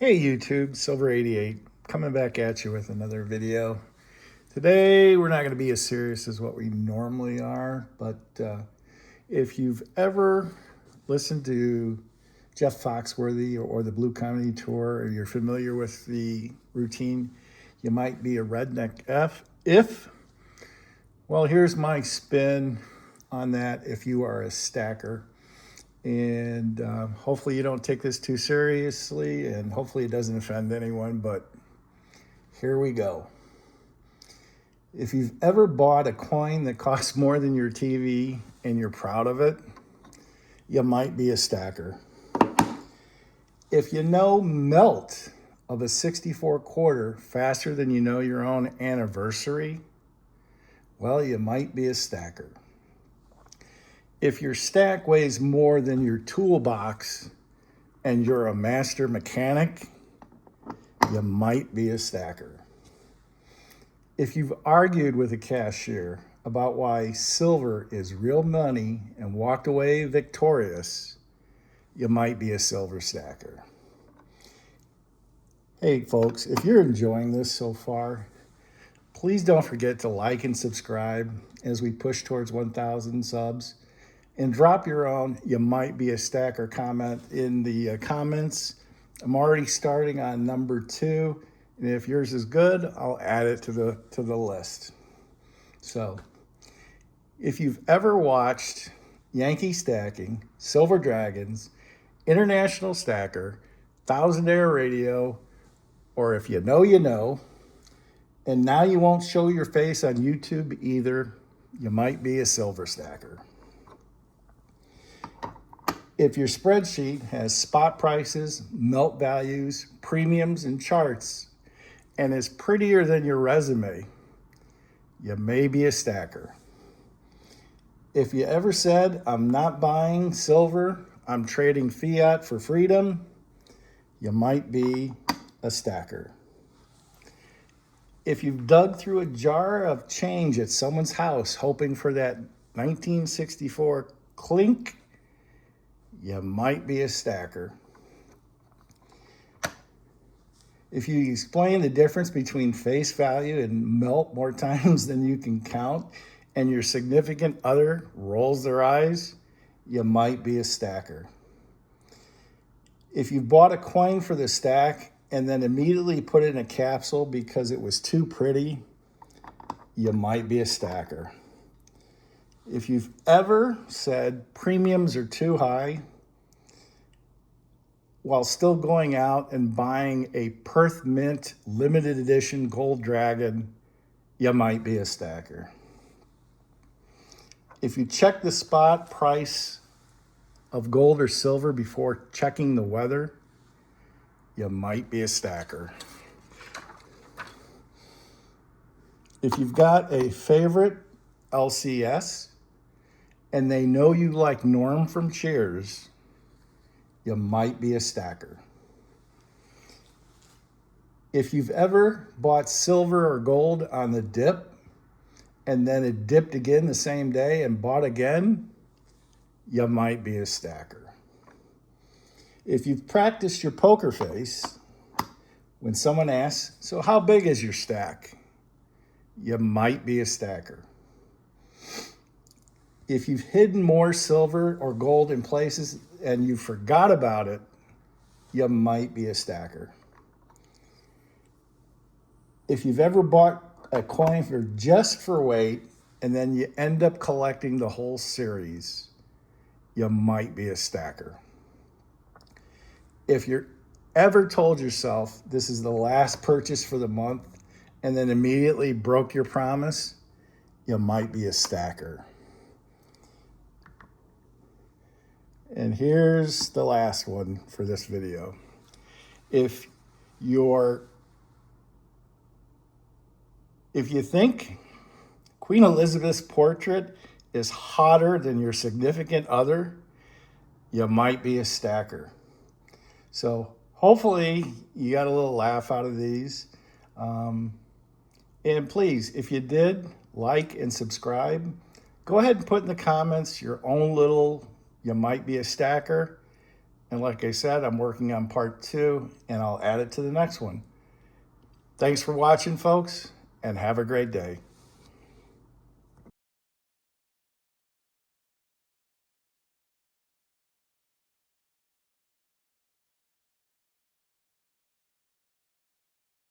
Hey YouTube, Silver88, coming back at you with another video. Today we're not going to be as serious as what we normally are, but if you've ever listened to Jeff Foxworthy or the Blue Comedy Tour, or you're familiar with the routine, you might be a redneck well, here's my spin on that if you are a stacker. And hopefully you don't take this too seriously, and hopefully it doesn't offend anyone, but here we go. If you've ever bought a coin that costs more than your TV and you're proud of it, you might be a stacker. If you know melt of a 64 quarter faster than you know your own anniversary, well, you might be a stacker. If your stack weighs more than your toolbox and you're a master mechanic, you might be a stacker. If you've argued with a cashier about why silver is real money and walked away victorious, you might be a silver stacker. Hey folks, if you're enjoying this so far, please don't forget to like and subscribe as we push towards 1,000 subs. And drop your own "you might be a stacker" comment in the comments. I'm already starting on number 2, and if yours is good, I'll add it to the list. So, if you've ever watched Yankee Stacking, Silver Dragons, International Stacker, Thousandaire Radio, or if you know, and now you won't show your face on YouTube either, you might be a silver stacker. If your spreadsheet has spot prices, melt values, premiums, and charts, and is prettier than your resume, you may be a stacker. If you ever said, "I'm not buying silver, I'm trading fiat for freedom," you might be a stacker. If you've dug through a jar of change at someone's house hoping for that 1964 clink, you might be a stacker. If you explain the difference between face value and melt more times than you can count, and your significant other rolls their eyes, you might be a stacker. If you bought a coin for the stack and then immediately put it in a capsule because it was too pretty, you might be a stacker. If you've ever said premiums are too high while still going out and buying a Perth Mint limited edition gold dragon, you might be a stacker. If you check the spot price of gold or silver before checking the weather, you might be a stacker. If you've got a favorite LCS and they know you like Norm from Cheers, you might be a stacker. If you've ever bought silver or gold on the dip and then it dipped again the same day and bought again, you might be a stacker. If you've practiced your poker face, when someone asks, "So how big is your stack?" you might be a stacker. If you've hidden more silver or gold in places and you forgot about it, you might be a stacker. If you've ever bought a coin just for weight and then you end up collecting the whole series, you might be a stacker. If you're ever told yourself this is the last purchase for the month and then immediately broke your promise, you might be a stacker. And here's the last one for this video. If you think Queen Elizabeth's portrait is hotter than your significant other, you might be a stacker. So hopefully you got a little laugh out of these. And please, if you did, like and subscribe. Go ahead and put in the comments your own little "you might be a stacker," And like I said, I'm working on part 2, and I'll add it to the next one. Thanks for watching, folks, and have a great day.